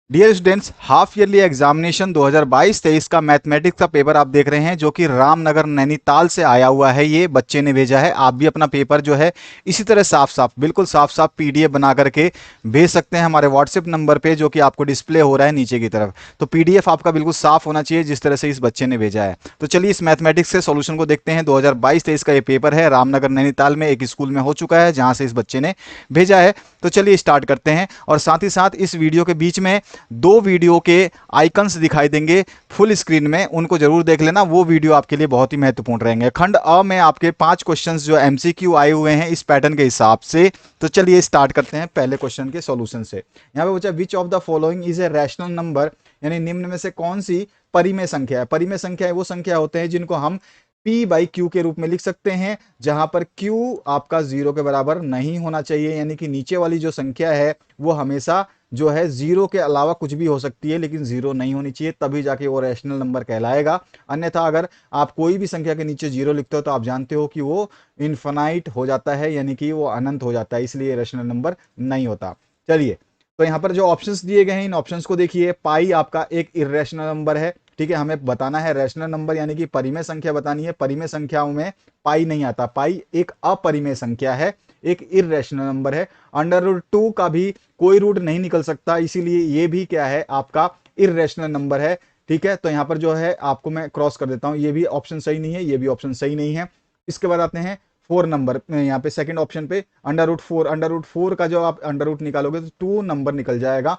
Dear students, half yearly examination 2022-23 का mathematics का paper आप देख रहे हैं जो कि रामनगर नैनीताल से आया हुआ है। ये बच्चे ने भेजा है। आप भी अपना पेपर जो है इसी तरह साफ साफ, बिल्कुल साफ साफ पीडीएफ बना करके भेज सकते हैं हमारे व्हाट्सएप नंबर पे जो कि आपको डिस्प्ले हो रहा है नीचे की तरफ। तो पीडीएफ आपका बिल्कुल साफ होना चाहिए जिस तरह से इस बच्चे ने भेजा है। तो चलिए इस मैथमेटिक्स के सॉल्यूशन को देखते हैं। 2022-23 का ये पेपर है, रामनगर नैनीताल में एक स्कूल में हो चुका है जहां से इस बच्चे ने भेजा है। तो चलिए स्टार्ट करते हैं। और साथ ही साथ इस वीडियो के बीच में दो वीडियो के आइकन्स दिखाई देंगे फुल स्क्रीन में, उनको जरूर देख लेना। वो वीडियो आपके लिए बहुत ही महत्वपूर्ण रहेंगे। खंड अ में आपके 5 क्वेश्चंस जो एमसीक्यू आए हुए हैं इस पैटर्न के हिसाब से। तो चलिए स्टार्ट करते हैं पहले क्वेश्चन के सॉल्यूशन से। यहाँ पे पूछा which of the following is a rational number, यानी निम्न में से कौन सी परिमेय संख्या है। परिमेय संख्या है वो संख्या होते हैं जिनको हम P बाई क्यू के रूप में लिख सकते हैं, जहां पर Q आपका 0 के बराबर नहीं होना चाहिए, यानी कि नीचे वाली जो संख्या है वो हमेशा जो है 0 के अलावा कुछ भी हो सकती है लेकिन 0 नहीं होनी चाहिए, तभी जाके वो रैशनल नंबर कहलाएगा। अन्यथा अगर आप कोई भी संख्या के नीचे 0 लिखते हो तो आप जानते हो कि वो इन्फानाइट हो जाता है, यानी कि वो अनंत हो जाता है, इसलिए रैशनल नंबर नहीं होता। चलिए, तो यहाँ पर जो ऑप्शंस दिए गए हैं इन ऑप्शंस को देखिए। पाई आपका एक इरेशनल नंबर है, ठीक है। हमें बताना है रैशनल नंबर यानी कि परिमेय संख्या बतानी है। परिमेय संख्याओं में पाई नहीं आता। पाई एक अपरिमेय संख्या है, एक इरेशनल नंबर है। अंडर रूट 2 का भी कोई रूट नहीं निकल सकता, इसीलिए ये भी क्या है आपका इरेशनल नंबर है, ठीक है। तो यहाँ पर जो है आपको मैं क्रॉस कर देता हूँ, ये भी ऑप्शन सही नहीं है, ये भी ऑप्शन सही नहीं है। इसके बाद आते हैं 4 नंबर, यहाँ पे सेकंड ऑप्शन पे अंडर रूट 4। अंडर रूट 4 का जो आप अंडर रूट निकालोगे तो 2 नंबर निकल जाएगा,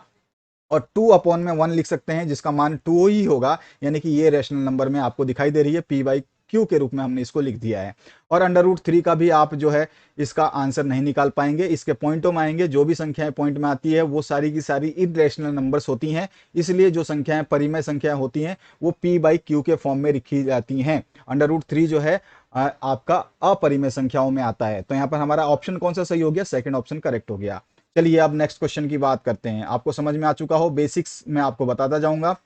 और 2 अपॉन में 1 लिख सकते हैं जिसका मान 2 ही होगा, यानी कि ये रैशनल नंबर में आपको दिखाई दे रही है। पी बाई क्यू के रूप में हमने इसको लिख दिया है। और अंडर रूट 3 का भी आप जो है इसका आंसर नहीं निकाल पाएंगे। इसके पॉइंटों में आएंगे, जो भी संख्याएं पॉइंट में आती है वो सारी की सारी इरेशनल नंबर्स होती हैं, इसलिए जो संख्याएं परिमेय संख्याएं होती हैं वो पी बाई क्यू के फॉर्म में लिखी जाती हैं। अंडर रूट 3 जो है आपका अपरिमेय संख्याओं में आता है। तो यहाँ पर हमारा ऑप्शन कौन सा सही हो गया, सेकंड ऑप्शन करेक्ट हो गया। चलिए अब नेक्स्ट क्वेश्चन की बात करते हैं। आपको समझ में आ चुका हो, बेसिक्स में आपको बताता जाऊंगा।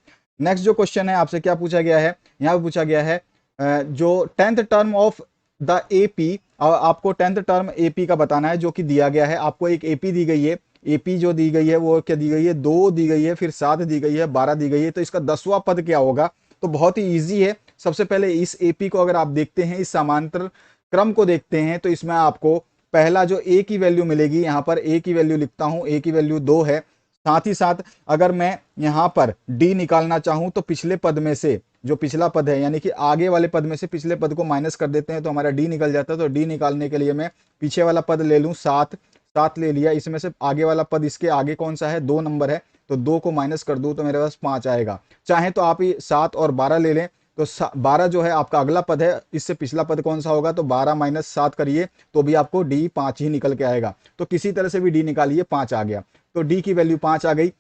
नेक्स्ट जो क्वेश्चन है आपसे क्या पूछा गया है, यहाँ पे पूछा गया है जो 10th term of the AP, आपको 10th टर्म एपी का बताना है जो कि दिया गया है। आपको एक एपी दी गई है। एपी जो दी गई है वो क्या दी गई है, 2 दी गई है, फिर 7 दी गई है, 12 दी गई है। तो इसका 10वां पद क्या होगा, तो बहुत ही ईजी है। सबसे पहले इस एपी को अगर आप देखते हैं, इस समांतर क्रम को देखते हैं, तो इसमें आपको पहला जो ए की वैल्यू मिलेगी, यहां पर ए की वैल्यू लिखता हूं, ए की वैल्यू 2 है। साथ ही साथ अगर मैं यहां पर डी निकालना चाहूं तो पिछले पद में से जो पिछला पद है, यानी कि आगे वाले पद में से पिछले पद को माइनस कर देते हैं तो हमारा डी निकल जाता है। तो डी निकालने के लिए मैं पीछे वाला पद ले लूं, 7। 7 ले लिया, इसमें से आगे वाला पद, इसके आगे कौन सा है, 2 नंबर है, तो 2 को माइनस कर दूं तो मेरे पास 5 आएगा। चाहे तो आप ये 7 और 12 ले लें, तो 12 जो है आपका अगला पद है, इससे पिछला पद कौन सा होगा, तो 12 माइनस 7 करिए तो भी आपको डी 5 ही निकल के आएगा। तो किसी तरह से भी डी निकालिए, 5 आ गया। तो डी की वैल्यू 5 आ गई।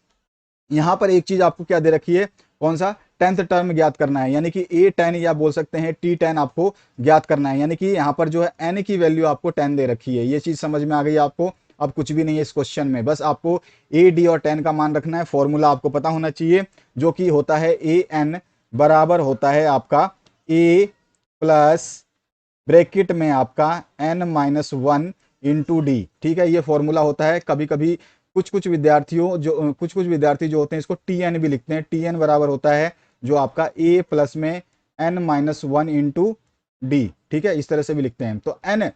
यहां पर एक चीज आपको क्या दे रखी है, कौन सा, 10th टर्म ज्ञात करना है, यानी कि A10 या बोल सकते हैं T10 आपको ज्ञात करना है। यानी कि यहां पर जो है n की वैल्यू आपको 10 दे रखी है। ये चीज समझ में आ गई आपको। अब कुछ भी नहीं है इस क्वेश्चन में, बस आपको A, D और 10 का मान रखना है। फॉर्मूला आपको पता होना चाहिए जो कि होता है AN बराबर होता है आपका A प्लस ब्रैकेट में आपका n-1 इंटू डी, ठीक है। ये फॉर्मूला होता है। कभी कभी कुछ विद्यार्थी जो होते हैं इसको टी एन भी लिखते हैं। टी एन बराबर होता है जो आपका ए प्लस में n-1 इंटू डी, ठीक है, इस तरह से भी लिखते हैं। तो n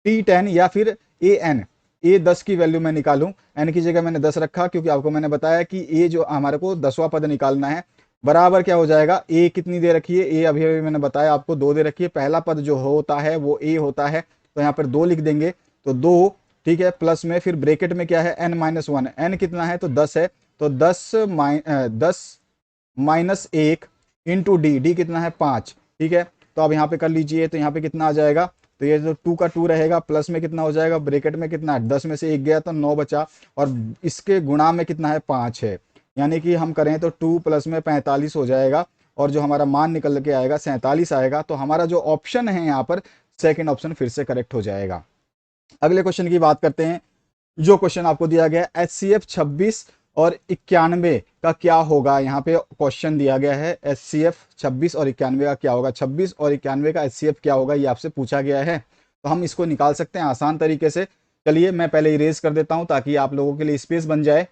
T10 या फिर an, ए 10 की वैल्यू मैं निकालूं, n की जगह मैंने 10 रखा क्योंकि आपको मैंने बताया कि ए जो हमारे को 10वां पद निकालना है, बराबर क्या हो जाएगा, ए कितनी दे रखी है, ए अभी अभी मैंने बताया आपको 2 दे रखी है। पहला पद जो होता है वो ए होता है, तो यहाँ पर 2 लिख देंगे, तो 2, ठीक है, प्लस में फिर ब्रेकेट में क्या है n-1, n कितना है तो 10 है, तो 10 माइनस 1 इंटू डी, डी कितना है 5, ठीक है। तो अब यहाँ पे कर लीजिए, तो यहाँ पे कितना आ जाएगा, तो ये जो 2 का 2 रहेगा, प्लस में कितना हो जाएगा, ब्रेकेट में कितना है, 10 में से 1 गया तो 9 बचा, और इसके गुणा में कितना है 5 है, यानी कि हम करें तो 2 प्लस में 45 हो जाएगा, और जो हमारा मान निकल के आएगा 47 आएगा। तो हमारा जो ऑप्शन है यहाँ पर सेकेंड ऑप्शन फिर से करेक्ट हो जाएगा। अगले क्वेश्चन की बात करते हैं। जो क्वेश्चन आपको दिया गया HCF 26 और 91 का क्या होगा, यहाँ पे क्वेश्चन दिया गया है HCF 26 और 91 का क्या होगा। 26 और 91 का HCF क्या होगा ये आपसे पूछा गया है, तो हम इसको निकाल सकते हैं आसान तरीके से। चलिए मैं पहले इरेज कर देता हूं ताकि आप लोगों के लिए स्पेस बन जाए।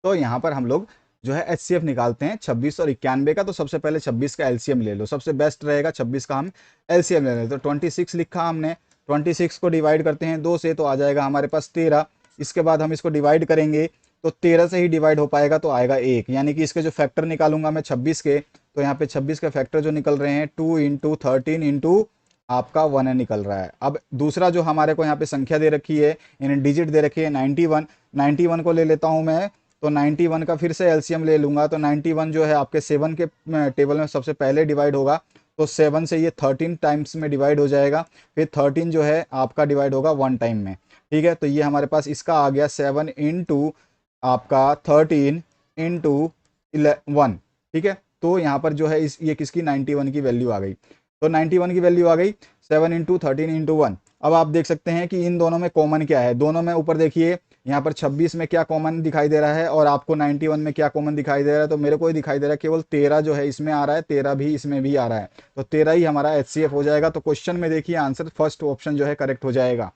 तो यहाँ पर हम लोग जो है एचसीएफ निकालते हैं 26 और 91 का, तो सबसे पहले 26 का एलसीएम ले लो, सबसे बेस्ट रहेगा 26 का हम एलसीएम ले लें। तो 26 लिखा हमने, 26 को डिवाइड करते हैं 2 से तो आ जाएगा हमारे पास 13। इसके बाद हम इसको डिवाइड करेंगे तो 13 से ही डिवाइड हो पाएगा तो आएगा 1, यानी कि इसके जो फैक्टर निकालूंगा मैं 26 के, तो यहाँ पे 26 के फैक्टर जो निकल रहे हैं 2 इंटू 13 इंटू आपका 1 निकल रहा है। अब दूसरा जो हमारे को यहाँ पे संख्या दे रखी है, यानी डिजिट दे रखी है 91, 91 को ले लेता हूँ मैं, तो 91 का फिर से एलसीएम ले लूंगा, तो 91 जो है आपके 7 के टेबल में सबसे पहले डिवाइड होगा, तो 7 से ये 13 टाइम्स में डिवाइड हो जाएगा, फिर 13 जो है आपका डिवाइड होगा 1 टाइम में। ठीक है, तो ये हमारे पास इसका आ गया 7 इंटू आपका 13 इंटू 1। ठीक है, तो यहाँ पर जो है ये किसकी 91 की वैल्यू आ गई, तो 91 की वैल्यू आ गई 7 इंटू 13 इंटू 1। अब आप देख सकते हैं कि इन दोनों में कॉमन क्या है, दोनों में ऊपर देखिए यहाँ पर 26 में क्या कॉमन दिखाई दे रहा है और आपको 91 में क्या कॉमन दिखाई दे रहा है, तो मेरे को ही दिखाई दे रहा है केवल 13 जो है इसमें आ रहा है, 13 भी इसमें भी आ रहा है, तो 13 ही हमारा एचसीएफ हो जाएगा। तो क्वेश्चन में देखिए आंसर फर्स्ट ऑप्शन जो है करेक्ट हो जाएगा।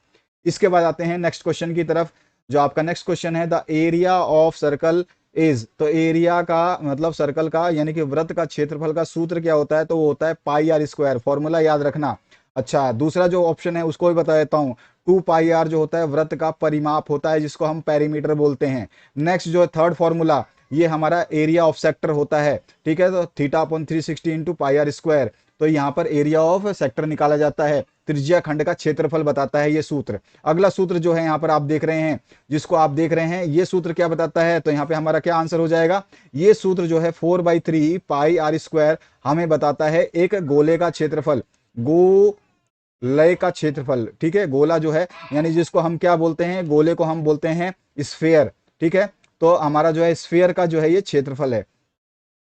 इसके बाद आते हैं नेक्स्ट क्वेश्चन की तरफ। जो आपका नेक्स्ट क्वेश्चन है, the area of circle is, तो एरिया का मतलब सर्कल का यानी कि वृत्त का क्षेत्रफल का सूत्र क्या होता है, तो वो होता है पाई आर स्क्वायर, फॉर्मूला याद रखना। अच्छा, दूसरा जो ऑप्शन है उसको भी बता देता हूँ, 2 पाई आर जो होता है वृत्त का परिमाप होता है, जिसको हम पेरीमीटर बोलते हैं। नेक्स्ट जो थर्ड फॉर्मूला, ये हमारा एरिया ऑफ सेक्टर होता है। ठीक है, तो theta upon 360 into pi R square, तो यहाँ पर एरिया ऑफ सेक्टर निकाला जाता है, त्रिज्या खंड का क्षेत्रफल बताता है ये सूत्र। अगला सूत्र जो है यहाँ पर आप देख रहे हैं, जिसको आप देख रहे हैं, ये सूत्र क्या बताता है, तो यहाँ पे हमारा क्या आंसर हो जाएगा, ये सूत्र जो है 4/3 पाई आर स्क्वायर हमें बताता है एक गोले का क्षेत्रफल, गोले का क्षेत्रफल। ठीक है, गोला जो है यानी जिसको हम क्या बोलते हैं, गोले को हम बोलते हैं स्फीयर। ठीक है, तो हमारा जो है स्फीयर का जो है ये क्षेत्रफल है।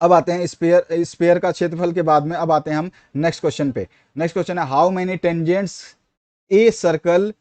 अब आते हैं स्फीयर का क्षेत्रफल के बाद में अब आते हैं हम नेक्स्ट क्वेश्चन पे। नेक्स्ट क्वेश्चन है, how many tangents a circle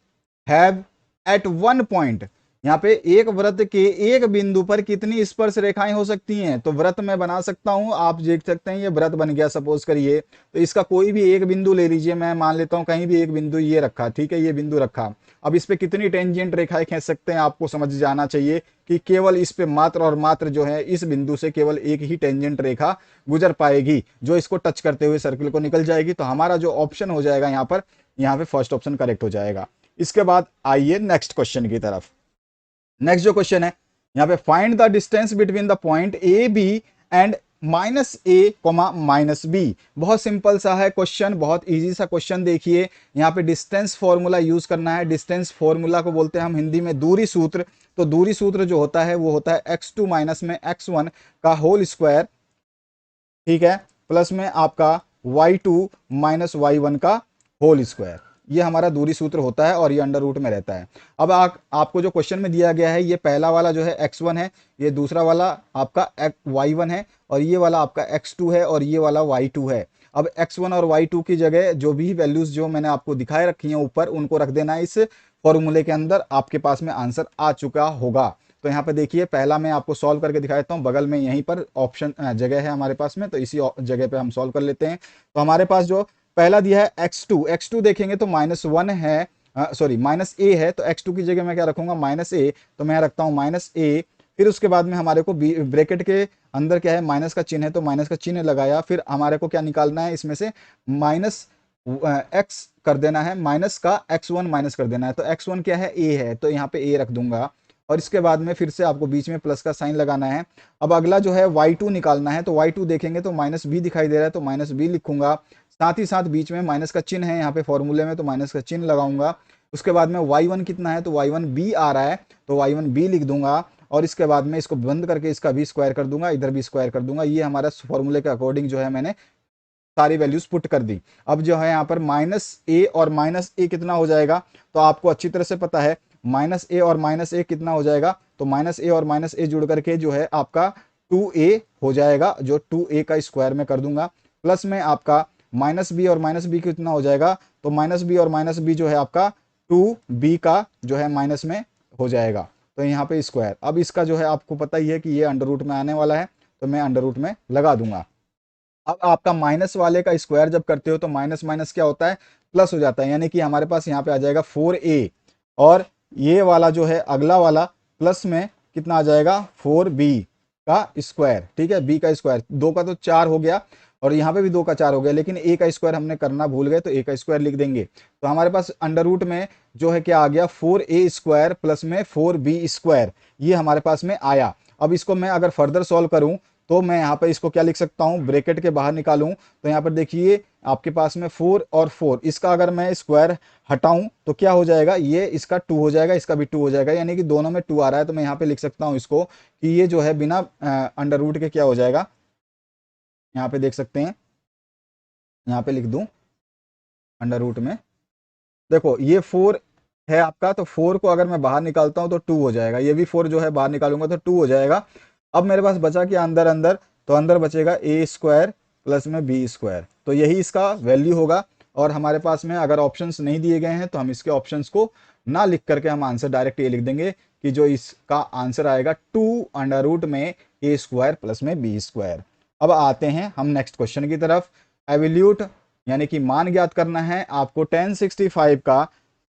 have at one point, यहाँ पे एक वृत्त के एक बिंदु पर कितनी स्पर्श रेखाएं हो सकती हैं, तो वृत्त मैं बना सकता हूं, आप देख सकते हैं ये वृत्त बन गया सपोज करिए, तो इसका कोई भी एक बिंदु ले लीजिए, मैं मान लेता हूं कहीं भी एक बिंदु ये रखा। ठीक है, ये बिंदु रखा, अब इस पे कितनी टेंजेंट रेखाएं खींच सकते हैं, आपको समझ जाना चाहिए कि केवल इस पे मात्र और मात्र जो है इस बिंदु से केवल एक ही टेंजेंट रेखा गुजर पाएगी, जो इसको टच करते हुए सर्कल को निकल जाएगी। तो हमारा जो ऑप्शन हो जाएगा यहाँ पे फर्स्ट ऑप्शन करेक्ट हो जाएगा। इसके बाद आइए नेक्स्ट क्वेश्चन की तरफ। नेक्स्ट जो क्वेश्चन है यहाँ पे, find the distance between the point A B and -a, -b। बहुत सिंपल सा है क्वेश्चन, बहुत इजी सा क्वेश्चन। देखिए यहाँ पे डिस्टेंस फॉर्मूला यूज करना है, डिस्टेंस फॉर्मूला को बोलते हैं हम हिंदी में दूरी सूत्र। तो दूरी सूत्र जो होता है वो होता है x2 माइनस में x1 का होल स्क्वायर, ठीक है, प्लस में आपका y2 माइनस y1 का होल स्क्वायर, ये हमारा दूरी सूत्र होता है और ये अंडर रूट में रहता है। अब आपको जो क्वेश्चन में दिया गया है, ये पहला वाला जो है x1 है, ये दूसरा वाला आपका y1 है, और ये वाला आपका x2 है, और ये वाला y2 है। अब x1 और y2 की जगह जो भी वैल्यूज जो मैंने आपको दिखाए रखी हैं ऊपर, उनको रख देना है इस फॉर्मूले के अंदर, आपके पास में आंसर आ चुका होगा। तो यहाँ पे देखिए, पहला मैं आपको सॉल्व करके दिखा देता हूँ, बगल में यहीं पर ऑप्शन जगह है हमारे पास में, तो इसी जगह पे हम सॉल्व कर लेते हैं। तो हमारे पास जो पहला दिया है x2 देखेंगे तो -1 है, सॉरी -a है, तो x2 की जगह मैं क्या रखूंगा, -a, तो मैं रखता हूँ -a। फिर उसके बाद में हमारे को ब्रैकेट के अंदर क्या है, माइनस का चिन्ह है, तो माइनस का चिन्ह लगाया। फिर हमारे को क्या निकालना है, इसमें से -x कर देना है, माइनस का x1 माइनस कर देना है। तो x1 क्या है, a है, तो यहाँ पे a रख दूंगा, और इसके बाद में फिर से आपको बीच में प्लस का साइन लगाना है। अब अगला जो है y2 निकालना है, तो y2 देखेंगे तो -b दिखाई दे रहा है, तो -b लिखूंगा। साथ ही साथ बीच में माइनस का चिन्ह है यहाँ पे फॉर्मूले में, तो माइनस का चिन्ह लगाऊंगा। उसके बाद में y1 कितना है, तो y1 b आ रहा है, तो y1 b लिख दूंगा, और इसके बाद में इसको बंद करके इसका भी स्क्वायर कर दूंगा, इधर भी स्क्वायर कर दूंगा। ये हमारा फॉर्मूले के अकॉर्डिंग जो है मैंने सारी वैल्यूज पुट कर दी। अब जो है यहाँ पर -a और -a कितना हो जाएगा, तो आपको अच्छी तरह से पता है -a और -a कितना हो जाएगा, तो -a और -a जुड़ करके जो है आपका 2a हो जाएगा, जो 2a का स्क्वायर में कर दूंगा। प्लस में आपका -b और -b कितना हो जाएगा, तो -b और -b जो है आपका 2b का जो है माइनस में हो जाएगा, तो यहाँ पे स्क्वायर। अब इसका जो है आपको पता ही है कि ये अंडर रूट में आने वाला है, तो मैं अंडर रूट में लगा दूंगा। अब आपका माइनस वाले का स्क्वायर जब करते हो तो माइनस माइनस क्या होता है, प्लस हो जाता है, यानी कि हमारे पास यहाँ पे आ जाएगा 4a, और ये वाला जो है अगला वाला प्लस में कितना आ जाएगा 4b, का स्क्वायर, ठीक है, बी का स्क्वायर, 2 का तो 4 हो गया और यहाँ पे भी 2 का 4 हो गया, लेकिन ए का स्क्वायर हमने करना भूल गए तो ए का स्क्वायर लिख देंगे। तो हमारे पास अंडर रूट में जो है क्या आ गया, 4a² प्लस में 4b², ये हमारे पास में आया। अब इसको मैं अगर फर्दर सॉल्व करूं तो मैं यहाँ पर इसको क्या लिख सकता हूँ, ब्रैकेट के बाहर निकालूं तो यहाँ पर देखिए आपके पास में 4 और 4, इसका अगर मैं स्क्वायर हटाऊं तो क्या हो जाएगा, ये इसका 2 हो जाएगा, इसका भी 2 हो जाएगा, यानी कि दोनों में 2 आ रहा है। तो मैं यहाँ पे लिख सकता हूँ इसको कि ये जो है बिना अंडर रूट के क्या हो जाएगा, यहाँ पे देख सकते हैं, यहाँ पे लिख दूं अंडर रूट में, देखो ये 4 है आपका, तो 4 को अगर मैं बाहर निकालता हूं तो 2 हो जाएगा, ये भी 4 जो है बाहर निकालूंगा तो 2 हो जाएगा। अब मेरे पास बचा कि अंदर अंदर, तो अंदर बचेगा a² प्लस में b², तो यही इसका वैल्यू होगा। और हमारे पास में अगर ऑप्शंस नहीं दिए गए हैं तो हम इसके ऑप्शंस को ना लिख करके हम आंसर डायरेक्ट ये लिख देंगे कि जो इसका आंसर आएगा 2 में a² प्लस में b²। अब आते हैं हम नेक्स्ट क्वेश्चन की तरफ। एवल्यूट यानी कि मान ज्ञात करना है आपको tan65 का,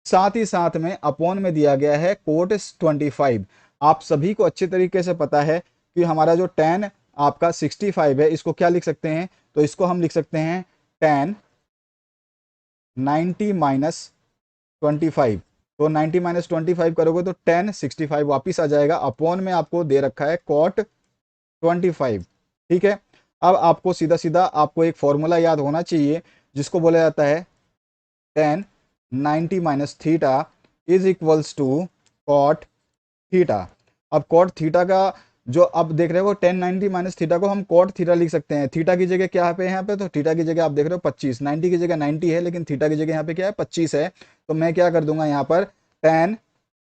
साथ ही साथ में अपॉन में दिया गया है cot25। आप सभी को अच्छे तरीके से पता है कि हमारा जो tan आपका 65 है, इसको क्या लिख सकते हैं, तो इसको हम लिख सकते हैं tan 90 माइनस 25। तो 90 माइनस 25 करोगे तो tan 65 वापिस आ जाएगा, अपॉन में आपको दे रखा है cot 25, ठीक है। अब आपको सीधा सीधा आपको एक फॉर्मूला याद होना चाहिए जिसको बोला जाता है tan 90 minus theta is equals to cot theta. अब कॉट थीटा का जो अब देख रहे हो, tan 90 माइनस थीटा को हम कॉट थीटा लिख सकते हैं। थीटा की जगह क्या पे यहाँ पे, तो थीटा की जगह आप देख रहे हो 25, 90 की जगह 90 है, लेकिन थीटा की जगह यहाँ पे क्या है 25 है। तो मैं क्या कर दूंगा, यहाँ पर tan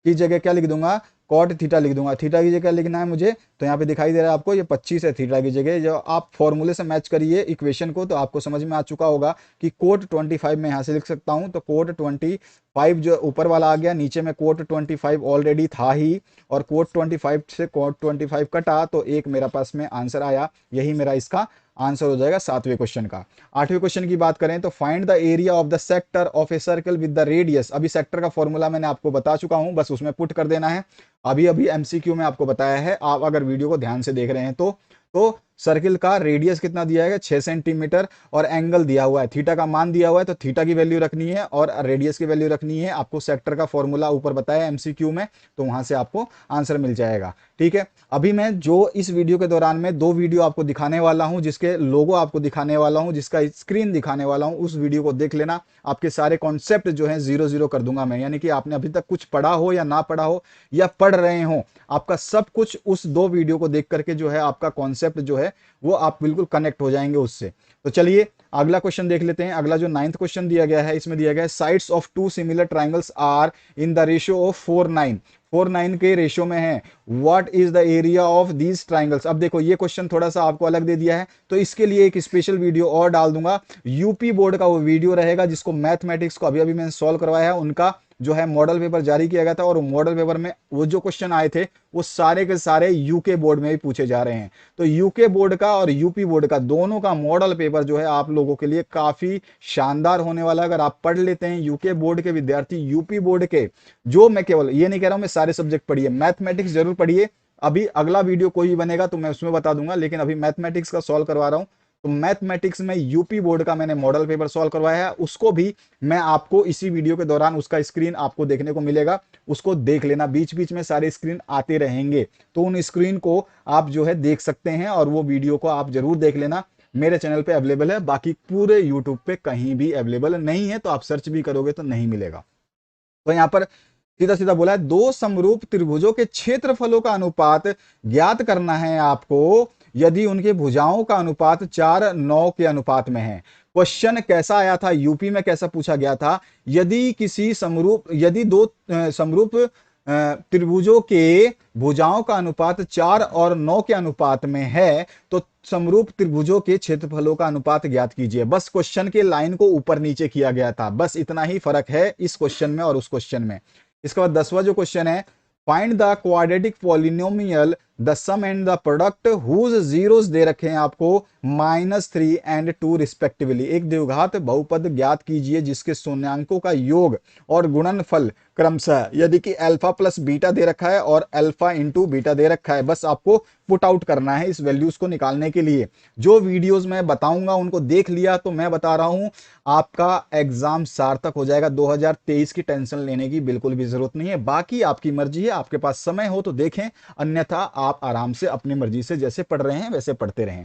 की जगह क्या लिख दूंगा, कॉट थीटा लिख दूंगा। थीटा की जगह लिखना है मुझे, तो यहाँ पे दिखाई दे रहा है आपको ये 25 है थीटा की जगह। जो आप फॉर्मूले से मैच करिए इक्वेशन को तो आपको समझ में आ चुका होगा कि कोट 25 में यहाँ से लिख सकता हूँ। तो कोट 25 जो ऊपर वाला आ गया, नीचे में कोट 25 ऑलरेडी था ही, और कोट 25 से कोट 25 कटा तो एक मेरा पास में आंसर आया। यही मेरा इसका आंसर हो जाएगा 7वें क्वेश्चन का। 8वें क्वेश्चन की बात करें तो find the area of the sector of a circle with the radius. अभी सेक्टर का फॉर्मूला मैंने आपको बता चुका हूं, बस उसमें पुट कर देना है। अभी अभी एमसीक्यू में आपको बताया है, आप अगर वीडियो को ध्यान से देख रहे हैं तो सर्किल का रेडियस कितना दिया है, 6 सेंटीमीटर, और एंगल दिया हुआ है, थीटा का मान दिया हुआ है, तो थीटा की वैल्यू रखनी है और रेडियस की वैल्यू रखनी है। आपको सेक्टर का फॉर्मूला ऊपर बताया एमसीक्यू में, तो वहां से आपको आंसर मिल जाएगा, ठीक है। अभी मैं जो इस वीडियो के दौरान में 2 वीडियो आपको दिखाने वाला हूं, जिसके लोगो आपको दिखाने वाला हूं, जिसका स्क्रीन दिखाने वाला हूं, उस वीडियो को देख लेना। आपके सारे कॉन्सेप्ट जो है 0-0 कर दूंगा मैं, यानी कि आपने अभी तक कुछ पढ़ा हो या ना पढ़ा हो या पढ़ रहे हो, आपका सब कुछ उस 2 वीडियो को देख करके जो है आपका कॉन्सेप्ट जो है वो आप बिल्कुल कनेक्ट हो जाएंगे उससे। तो चलिए अगला क्वेश्चन देख लेते हैं। अगला जो 9th क्वेश्चन दिया गया है, इसमें दिया गया है sides of 2 similar triangles are in the ratio of 4:9, 4:9 के रेशियो में है। What is the area of these triangles. अब देखो ये क्वेश्चन थोड़ा सा आपको अलग दे दिया है, तो इसके लिए एक स्पेशल वीडियो और डाल दूंगा। यूपी बोर्ड का वो वीडियो रहेगा जिसको मैथमेटिक्स को अभी अभी मैंने सॉल्व करवाया है, उनका जो है मॉडल पेपर जारी किया गया था, और मॉडल पेपर में वो जो क्वेश्चन आए थे वो सारे के सारे यूके बोर्ड में भी पूछे जा रहे हैं। तो यूके बोर्ड का और यूपी बोर्ड का दोनों का मॉडल पेपर जो है आप लोगों के लिए काफी शानदार होने वाला है। अगर आप पढ़ लेते हैं यूके बोर्ड के विद्यार्थी, यूपी बोर्ड के, जो मैं केवल ये नहीं कह रहा हूं मैं सारे सब्जेक्ट पढ़िए, मैथमेटिक्स जरूर पढ़िए। अभी अगला वीडियो कोई बनेगा तो मैं उसमें बता दूंगा, लेकिन अभी मैथमेटिक्स का सॉल्व करवा रहा हूं। तो मैथमेटिक्स में यूपी बोर्ड का मैंने मॉडल पेपर सॉल्व करवाया है, उसको भी मैं आपको इसी वीडियो के दौरान उसका स्क्रीन आपको देखने को मिलेगा, उसको देख लेना। बीच बीच में सारे स्क्रीन आते रहेंगे, तो उन स्क्रीन को आप जो है देख सकते हैं, और वो वीडियो को आप जरूर देख लेना। मेरे चैनल पे अवेलेबल है, बाकी पूरे यूट्यूब पे कहीं भी अवेलेबल नहीं है, तो आप सर्च भी करोगे तो नहीं मिलेगा। तो यहां पर सीधा सीधा बोला है 2 समरूप त्रिभुजों के क्षेत्रफलों का अनुपात ज्ञात करना है आपको, यदि उनके भुजाओं का अनुपात 4:9 के अनुपात में है। क्वेश्चन कैसा आया था, यूपी में कैसा पूछा गया था, यदि 2 समरूप त्रिभुजों के भुजाओं का अनुपात 4 और 9 के अनुपात में है, तो समरूप त्रिभुजों के क्षेत्रफलों का अनुपात ज्ञात कीजिए। बस क्वेश्चन के लाइन को ऊपर नीचे किया गया था, बस इतना ही फर्क है इस क्वेश्चन में और उस क्वेश्चन में। इसके बाद 10वां जो क्वेश्चन है, find the quadratic polynomial the sum and the product whose zeroes दे रखे हैं आपको -3 and 2 रिस्पेक्टिवली। एक द्विघात बहुपद ज्ञात कीजिए जिसके शून्यांकों का योग और गुणनफल क्रमशः, यदि कि अल्फा प्लस बीटा दे रखा है और अल्फा इंटू बीटा दे रखा है, बस आपको पुट आउट करना है इस वैल्यूज को निकालने के लिए। जो वीडियोस मैं बताऊंगा उनको देख लिया तो मैं बता रहा हूं आपका एग्जाम सार्थक हो जाएगा। 2023 की टेंशन लेने की बिल्कुल भी जरूरत नहीं है। बाकी आपकी मर्जी है, आपके पास समय हो तो देखें, अन्यथा आप आराम से अपनी मर्जी से जैसे पढ़ रहे हैं वैसे पढ़ते रहें।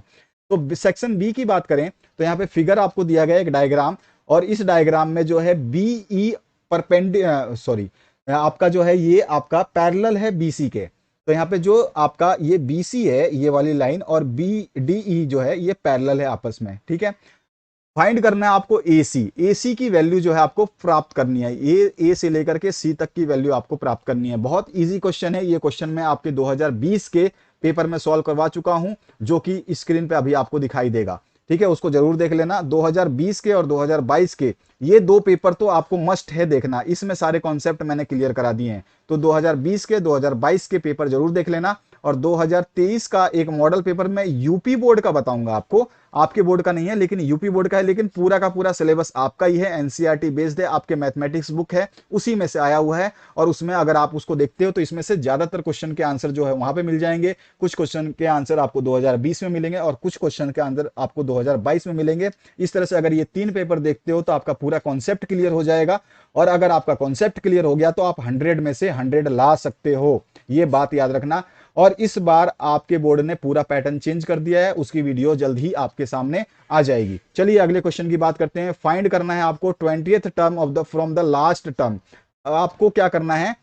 तो सेक्शन बी की बात करें तो यहाँ पे फिगर आपको दिया गया एक डायग्राम, और इस डायग्राम में जो है बी ई सॉरी आपका जो है ये आपका पैरेलल है बीसी के। तो यहाँ पे जो आपका ये बीसी है ये वाली लाइन, और बी डी ई जो है ये पैरेलल है आपस में, ठीक है। फाइंड करना है आपको एसी, एसी की वैल्यू जो है आपको प्राप्त करनी है, ये ए से लेकर के सी तक की वैल्यू आपको प्राप्त करनी है। बहुत इजी क्वेश्चन है ये क्वेश्चन, मैं आपके 2020 के पेपर में सॉल्व करवा चुका हूं, जो कि स्क्रीन पे अभी आपको दिखाई देगा, ठीक है, उसको जरूर देख लेना। 2020 के और 2022 के ये दो पेपर तो आपको मस्ट है देखना, इसमें सारे कॉन्सेप्ट मैंने क्लियर करा दिए हैं। तो 2020 के 2022 के पेपर जरूर देख लेना। और 2023 का एक मॉडल पेपर मैं यूपी बोर्ड का बताऊंगा आपको, आपके बोर्ड का नहीं है लेकिन यूपी बोर्ड का है, लेकिन पूरा का पूरा सिलेबस आपका ही है, एनसीईआरटी बेस्ड है, आपके मैथमेटिक्स बुक है उसी में से आया हुआ है। और उसमें अगर आप उसको देखते हो तो इसमें से ज्यादातर क्वेश्चन के आंसर जो है वहां पे मिल जाएंगे। कुछ क्वेश्चन के आंसर आपको 2020 में मिलेंगे और कुछ क्वेश्चन के आंसर आपको 2022 में मिलेंगे। इस तरह से अगर ये 3 पेपर देखते हो तो आपका पूरा कॉन्सेप्ट क्लियर हो जाएगा, और अगर आपका कॉन्सेप्ट क्लियर हो गया तो आप 100 में से 100 ला सकते हो, ये बात याद रखना। और इस बार आपके बोर्ड ने पूरा पैटर्न चेंज कर दिया है, उसकी वीडियो जल्द ही आपके सामने आ जाएगी। चलिए अगले क्वेश्चन की बात करते हैं। फाइंड करना है आपको 20th term of the from the last term. आपको क्या करना है,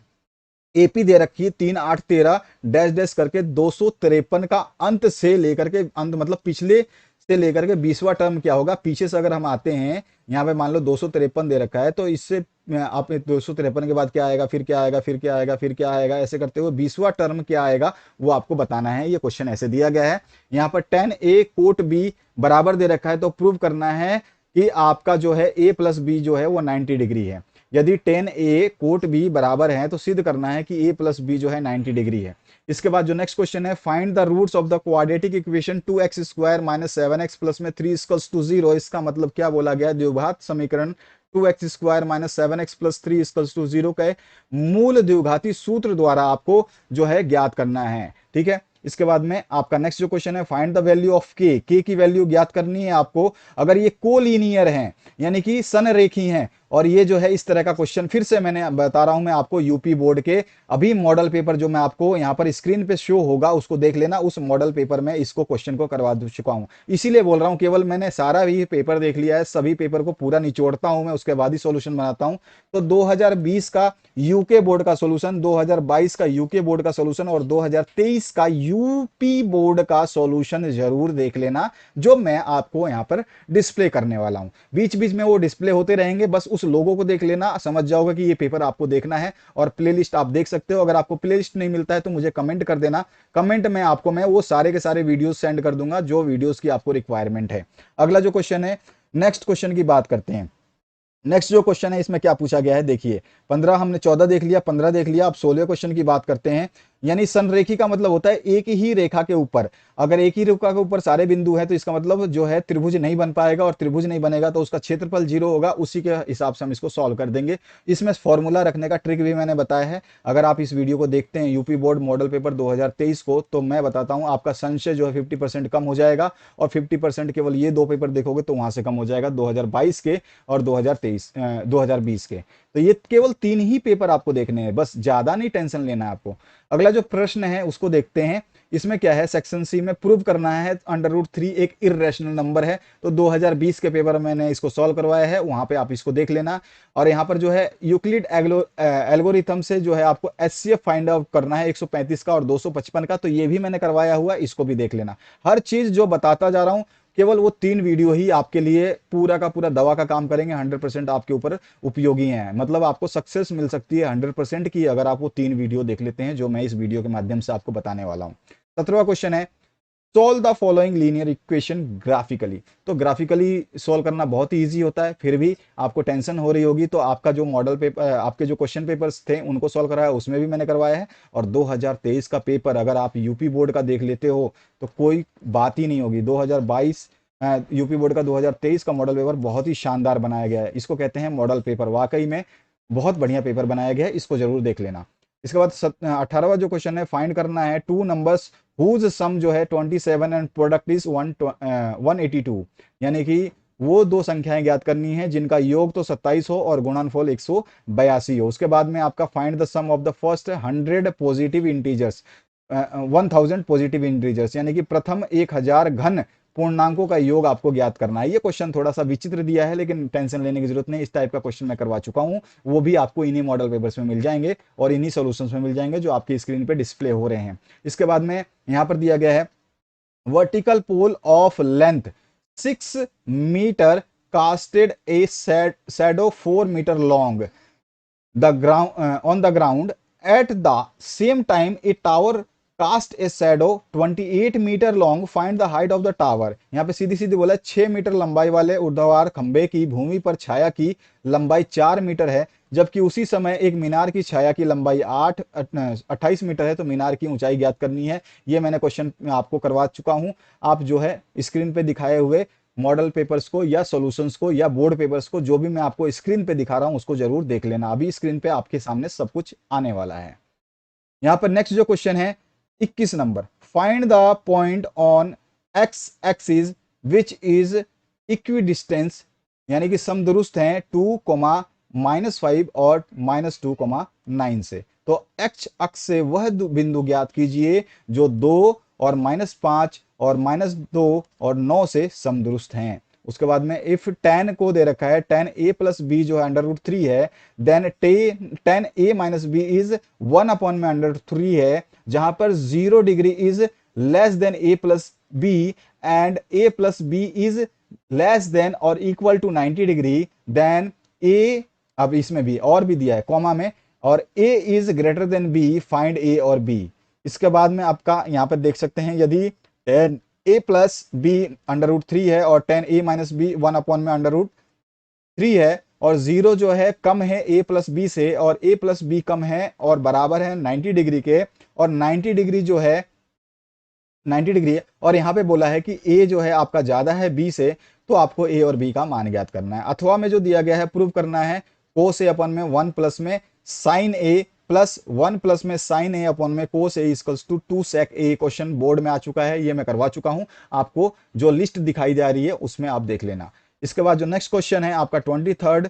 एपी दे रखी है 3 8 13 डैश डैश करके 253 का अंत से लेकर के अंत, मतलब पिछले से लेकर के 20वां टर्म क्या होगा, पीछे से अगर हम आते हैं, यहाँ पे मान लो 253 दे रखा है, तो इससे आप 253 के बाद क्या आएगा, फिर क्या आएगा, फिर क्या आएगा, फिर क्या आएगा, ऐसे करते हुए 20वां टर्म क्या आएगा वो आपको बताना है। ये क्वेश्चन ऐसे दिया गया है। यहाँ पर tan a कोट b बराबर दे रखा है, तो प्रूव करना है कि आपका जो है a प्लस बी जो है वो 90 डिग्री है। यदि tan a कोट b बराबर है तो सिद्ध करना है कि a प्लस बी जो है 90 डिग्री है। इसके बाद जो नेक्स्ट क्वेश्चन है, find the roots of the quadratic equation 2x square minus 7x plus में 3 इक्वल्स टू 0। इसका मतलब क्या बोला गया, द्विघात समीकरण 2x square minus 7x plus 3 equals to 0 के मूल द्विघाती सूत्र द्वारा आपको जो है ज्ञात करना है, ठीक है। इसके बाद में आपका नेक्स्ट जो क्वेश्चन है, फाइंड द वैल्यू ऑफ के की वैल्यू ज्ञात करनी है आपको। अगर ये कोलिनियर है यानी कि सनरेखी हैं, और ये जो है इस तरह का क्वेश्चन, फिर से मैंने बता रहा हूं मैं आपको यूपी बोर्ड के अभी मॉडल पेपर जो मैं आपको यहां पर स्क्रीन पे शो होगा उसको देख लेना, उस मॉडल पेपर में इसको क्वेश्चन को करवा चुका हूं। इसीलिए बोल रहा हूं, केवल मैंने सारा भी पेपर देख लिया है, सभी पेपर को पूरा निचोड़ता हूं मैं, उसके बाद ही सॉल्यूशन बनाता हूं। तो 2020 का यूके बोर्ड का सॉल्यूशन, 2022 का यूके बोर्ड का सॉल्यूशन और 2023 का यूपी बोर्ड का सॉल्यूशन जरूर देख लेना, जो मैं आपको यहां पर डिस्प्ले करने वाला हूं। बीच बीच में वो डिस्प्ले होते रहेंगे, बस उस लोगों को देख लेना, समझ जाओगे कि ये पेपर आपको देखना है। और प्लेलिस्ट आप देख सकते हो, अगर आपको प्लेलिस्ट नहीं मिलता है तो मुझे कमेंट कर देना, कमेंट में आपको मैं वो सारे के सारे वीडियोस सेंड कर दूंगा जो वीडियोस की आपको रिक्वायरमेंट है। अगला जो क्वेश्चन है, नेक्स्ट क्वेश्चन की बात करते हैं। नेक्स्ट जो क्वेश्चन है इसमें क्या पूछा गया है, देखिए 15 हमने 14 देख लिया, 15 देख लिया, अब 16 क्वेश्चन की बात करते हैं। यानी संरेखी का मतलब होता है एक ही रेखा के ऊपर, अगर एक ही रेखा के ऊपर सारे बिंदु हैं तो इसका मतलब जो है त्रिभुज नहीं बन पाएगा, और त्रिभुज नहीं बनेगा तो उसका क्षेत्रफल 0 होगा। उसी के हिसाब से हम इसको सॉल्व कर देंगे। इसमें फॉर्मूला रखने का ट्रिक भी मैंने बताया है। अगर आप इस वीडियो को देखते हैं यूपी बोर्ड मॉडल पेपर 2023 को, तो मैं बताता हूं आपका संशय जो है 50% कम हो जाएगा, और 50% केवल ये 2 पेपर देखोगे तो वहां से कम हो जाएगा, 2022 के और 2020 के। तो ये केवल 3 ही पेपर आपको देखने हैं, बस ज्यादा नहीं टेंशन लेना है आपको। अगला जो प्रश्न है उसको देखते हैं। इसमें क्या है, सेक्शन सी में प्रूव करना है √3 एक इर्रेशनल नंबर है। तो 2020 के पेपर में मैंने इसको सॉल्व करवाया है, वहां पे आप इसको देख लेना। और यहाँ पर जो है यूक्लिड एल्गोरिथम से जो है आपको एचसीएफ फाइंड आउट करना है 135 का और 255 का, तो ये भी मैंने करवाया हुआ, इसको भी देख लेना। हर चीज जो बताता जा रहा हूं, केवल वो 3 वीडियो ही आपके लिए पूरा का पूरा दवा का काम करेंगे, 100% आपके ऊपर उपयोगी हैं। मतलब आपको सक्सेस मिल सकती है 100% की, अगर आप वो 3 वीडियो देख लेते हैं जो मैं इस वीडियो के माध्यम से आपको बताने वाला हूं। 17वां क्वेश्चन है, solve the following linear equation graphically. तो ग्राफिकली सोल्व करना बहुत ही ईजी होता है, फिर भी आपको टेंशन हो रही होगी तो आपका जो मॉडल पेपर, आपके जो क्वेश्चन पेपर्स थे उनको सोल्व कराया, उसमें भी मैंने करवाया है। और 2023 का पेपर अगर आप यूपी बोर्ड का देख लेते हो तो कोई बात ही नहीं होगी। 2022 यूपी बोर्ड का 2023 का मॉडल पेपर बहुत ही शानदार बनाया गया है, इसको कहते हैं मॉडल पेपर। वाकई में बहुत बढ़िया पेपर बनाया गया है, इसको जरूर देख लेना। इसके बाद 18वां जो क्वेश्चन है, फाइंड करना है टू नंबर्स हुज सम जो है 27 एंड प्रोडक्ट इज 182, यानी कि वो दो संख्याएं ज्ञात करनी है जिनका योग तो 27 हो और गुणनफल 182 हो। उसके बाद में आपका find the sum of the first 100 positive integers, 1000 positive integers, यानी कि प्रथम 1000 घन पूर्णांकों का योग आपको ज्ञात करना है। ये क्वेश्चन थोड़ा सा विचित्र दिया है, लेकिन टेंशन लेने की जरूरत नहीं, इस टाइप का क्वेश्चन मैं करवा चुका हूं, वो भी आपको इन्हीं मॉडल पेपर्स में मिल जाएंगे और इन्हीं सॉल्यूशंस में मिल जाएंगे जो आपकी स्क्रीन पे डिस्प्ले हो रहे हैं। इसके बाद में यहां पर दिया गया है vertical pole of length 6 metre casted a shadow 4 metre long the ground on the ground at the same time a tower cast a shadow 28 metre long, find the height of the tower. यहाँ पे सीधी सीधी बोला 6 metre लंबाई वाले ऊर्ध्वाधर खंबे की भूमि पर छाया की लंबाई 4 मीटर है, जबकि उसी समय एक मीनार की छाया की लंबाई 28 मीटर है, तो मीनार की ऊंचाई ज्ञात करनी है। ये मैंने क्वेश्चन आपको करवा चुका हूं। आप जो है स्क्रीन पे दिखाए हुए मॉडल पेपर्स को या सॉल्यूशंस को या बोर्ड पेपर्स को, जो भी मैं आपको स्क्रीन पे दिखा रहा हूं, उसको जरूर देख लेना। अभी स्क्रीन पे आपके सामने सब कुछ आने वाला है। यहां पर नेक्स्ट जो क्वेश्चन है 21 number, find the point on x axis which is equidistance, यानी कि समदुरुस्त हैं 2, -5 और -2, 9 से। तो एक्स अक्ष से वह बिंदु ज्ञात कीजिए जो 2 और -5 और -2 और 9 से समदुरुस्त हैं। उसके बाद में इफ tan को दे रखा है tan a प्लस बी जो है √3 है, then tan a minus B is 1/√3 है, जहां पर 0 degree is less than a plus B and a plus B is less than और equal to 90 degree, then a, अब इसमें भी और भी दिया है कॉमा में, और a is greater than b, find a और b। इसके बाद में आपका यहां पर देख सकते हैं, यदि tan a प्लस बी √3 है और tan a माइनस बी 1/√3 है और 0 जो है कम है a प्लस बी से और a प्लस बी कम है और बराबर है 90 डिग्री के, और 90 डिग्री जो है 90 डिग्री है, और यहाँ पे बोला है कि a जो है आपका ज्यादा है b से, तो आपको a और b का मान ज्ञात करना है। अथवा में जो दिया गया है प्रूव करना है cos a अपन में 1 प्लस में sin a प्लस 1 प्लस में sin a अपन में cos a equals to 2 sec a, question board में आ चुका है, ये मैं करवा चुका हूं। आपको जो लिस्ट दिखाई जा रही है उसमें आप देख लेना। इसके बाद जो नेक्स्ट क्वेश्चन है आपका 23rd,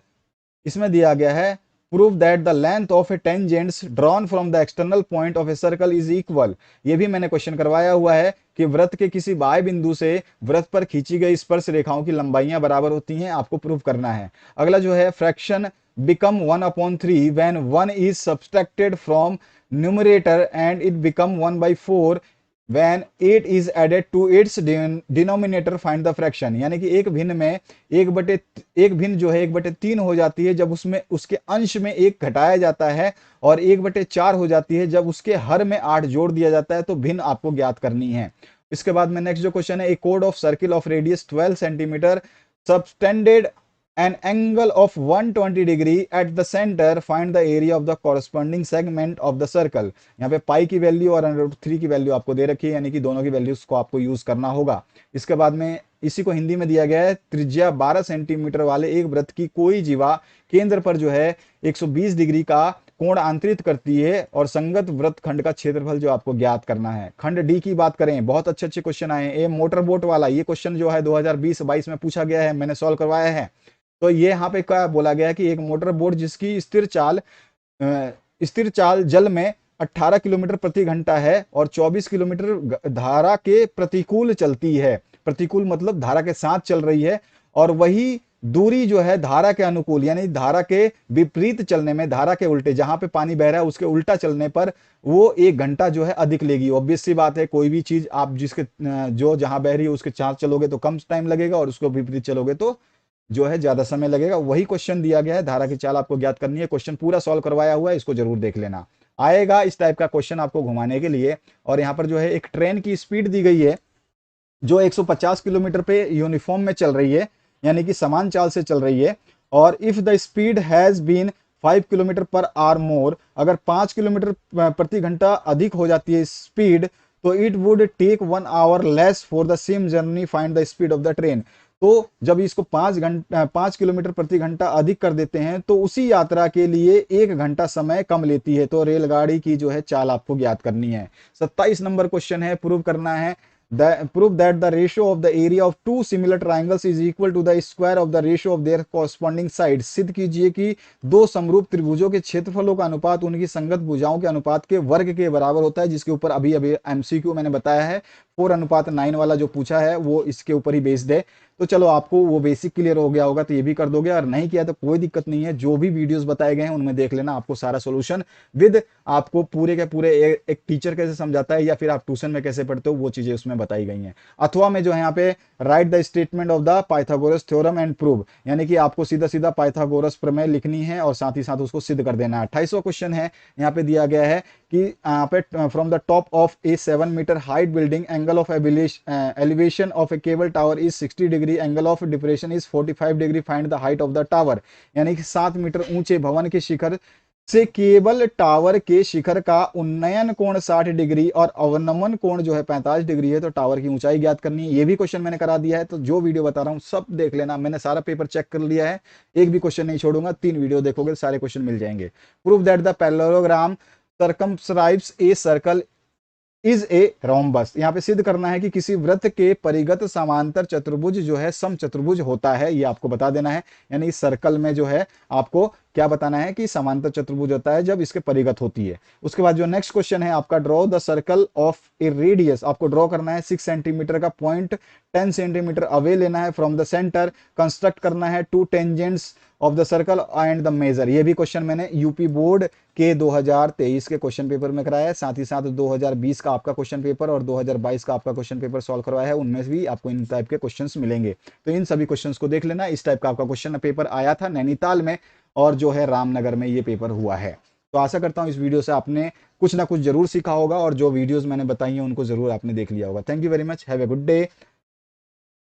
इसमें दिया गया है prove that the length of A tangents drawn from the external point of A circle is equal. ये भी मैंने क्वेश्चन करवाया हुआ है कि वृत्त के किसी बाह्य बिंदु से वृत्त पर खींची गई स्पर्श रेखाओं की लंबाइयां बराबर होती हैं, आपको प्रूव करना है। अगला जो है fraction become 1/3 when 1 is subtracted from numerator and it become 1/4 when 8 is added to its denominator, find the fraction। यानी कि एक भिन्न में एक भिन्न जो है 1/3 हो जाती है जब उसमें उसके अंश में 1 घटाया जाता है, और 1/4 हो जाती है जब उसके हर में 8 जोड़ दिया जाता है, तो भिन्न आपको ज्ञात करनी है। इसके बाद में नेक्स्ट जो क्वेश्चन है, ए कोड of circle of radius 12 centimetre subtended an angle of 120 degree at the center, find the area of the corresponding segment of the circle। यहाँ पे पाई की वैल्यू और √3 की वैल्यू आपको दे रखी है, यानी कि दोनों की वैल्यूज को आपको यूज करना होगा। इसके बाद में इसी को हिंदी में दिया गया है, त्रिज्या 12 सेंटीमीटर वाले एक वृत्त की कोई जीवा केंद्र पर जो है 120 डिग्री का कोण आंतरित करती है और संगत वृत्त खंड का क्षेत्रफल जो आपको ज्ञात करना है। खंड डी की बात करें, बहुत अच्छे अच्छे क्वेश्चन आए हैं। ये मोटर बोट वाला ये क्वेश्चन जो है 2020-22 में पूछा गया है, मैंने सॉल्व करवाया है। तो ये यहाँ पे क्या बोला गया है कि एक मोटर बोट जिसकी स्थिर चाल जल में 18 किलोमीटर प्रति घंटा है और 24 किलोमीटर धारा के प्रतिकूल चलती है, प्रतिकूल मतलब धारा के साथ चल रही है, और वही दूरी जो है धारा के अनुकूल यानी धारा के विपरीत चलने में, धारा के उल्टे जहां पे पानी बह रहा है उसके उल्टा चलने पर वो 1 घंटा जो है अधिक लेगी। ऑब्वियस सी बात है, कोई भी चीज आप जिसके जो जहां बह रही है उसके साथ चलोगे तो कम टाइम लगेगा और उसको विपरीत चलोगे तो जो है ज्यादा समय लगेगा। वही क्वेश्चन दिया गया है, धारा की चाल आपको ज्ञात करनी है। क्वेश्चन पूरा सॉल्व करवाया हुआ है, इसको जरूर देख लेना। आएगा इस टाइप का क्वेश्चन आपको घुमाने के लिए। और यहाँ पर जो है एक ट्रेन की स्पीड दी गई है जो 150 किलोमीटर पे यूनिफॉर्म में चल रही है, यानी कि समान चाल से चल रही है। और if the speed has been 5 kilometre per hour more, अगर 5 किलोमीटर प्रति घंटा अधिक हो जाती है स्पीड, तो it would take 1 hour less for the same journey, find the speed of the train. तो जब इसको 5 किलोमीटर प्रति घंटा अधिक कर देते हैं तो उसी यात्रा के लिए 1 घंटा समय कम लेती है। तो रेलगाड़ी की जो है चाल आपको ज्ञात करनी है। 27 नंबर क्वेश्चन है, प्रूव करना है prove that the ratio of the area of two similar triangles is equal to the square of the ratio of their corresponding sides। सिद्ध कीजिए कि दो समरूप त्रिभुजों के क्षेत्रफलों का अनुपात उनकी संगत भुजाओं के अनुपात के वर्ग के बराबर होता है। जिसके ऊपर अभी अभी एमसीक्यू मैंने बताया है, 4:9 वाला जो पूछा है वो इसके ऊपर ही बेस्ड है। तो चलो आपको वो बेसिक क्लियर हो गया होगा तो ये भी कर दोगे, और नहीं किया तो कोई दिक्कत नहीं है, जो भी वीडियोस बताए गए हैं उनमें देख लेना, आपको सारा सोल्यूशन विद आपको पूरे के पूरे एक टीचर कैसे समझाता है या फिर आप ट्यूशन में कैसे पढ़ते हो वो चीजें उसमें बताई गई हैं। अथवा में जो है यहाँ पे right the statement of the Pythagoras theorem and prove, यानी कि आपको सीधा सीधा पाइथागोरस प्रमेय लिखनी है और साथ ही साथ उसको सिद्ध कर देना है। 28वां क्वेश्चन है, यहाँ पे दिया गया है कि यहाँ पे from the top of a 7 metre height building angle of elevation of a cable tower is 60 degree, angle of depression is 45 degree, find the height of the tower. यानी कि 7 मीटर ऊंचे भवन के शिखर से केबल टावर के शिखर का उन्नयन कोण 60 डिग्री और अवनमन कोण जो है 45 डिग्री है। तो टावर की ऊंचाई ज्ञात करनी है। ये भी क्वेश्चन मैंने करा दिया है, तो जो वीडियो बता रहा हूं सब देख लेना, मैंने सारा पेपर चेक कर लिया है, एक भी क्वेश्चन नहीं छोड़ूंगा, 3 वीडियो देखोगे सारे क्वेश्चन मिल जाएंगे। Prove that the parallelogram circumscribes a circle is a rhombus, यहाँ पे सिद्ध करना है कि किसी वृत्त के परिगत समांतर चतुर्भुज जो है समचतुर्भुज होता है, ये आपको बता देना है। यानी इस सर्कल में जो है आपको क्या बताना है कि समांतर चतुर्भुज होता है जब इसके परिगत होती है। उसके बाद जो नेक्स्ट क्वेश्चन है आपका, draw the circle of A radius, आपको ड्रॉ करना है 6 सेंटीमीटर का पॉइंट 10 सेंटीमीटर अवे लेना है फ्रॉम द सेंटर, कंस्ट्रक्ट करना है 2 tangents of the circle and the measure. ये भी क्वेश्चन मैंने यूपी बोर्ड के 2023 के क्वेश्चन पेपर में कराया है, साथ ही साथ 2020 का आपका क्वेश्चन पेपर और 2022 का आपका क्वेश्चन पेपर सॉल्व करवाया है, उनमें भी आपको इन टाइप के क्वेश्चंस मिलेंगे। तो इन सभी क्वेश्चंस को देख लेना। इस टाइप का आपका क्वेश्चन पेपर आया था नैनीताल में और जो है रामनगर में ये पेपर हुआ है। तो आशा करता हूं इस वीडियो से आपने कुछ ना कुछ जरूर सीखा होगा और जो वीडियोस मैंने बताई हैं उनको जरूर आपने देख लिया होगा। Thank you very much, have a good day.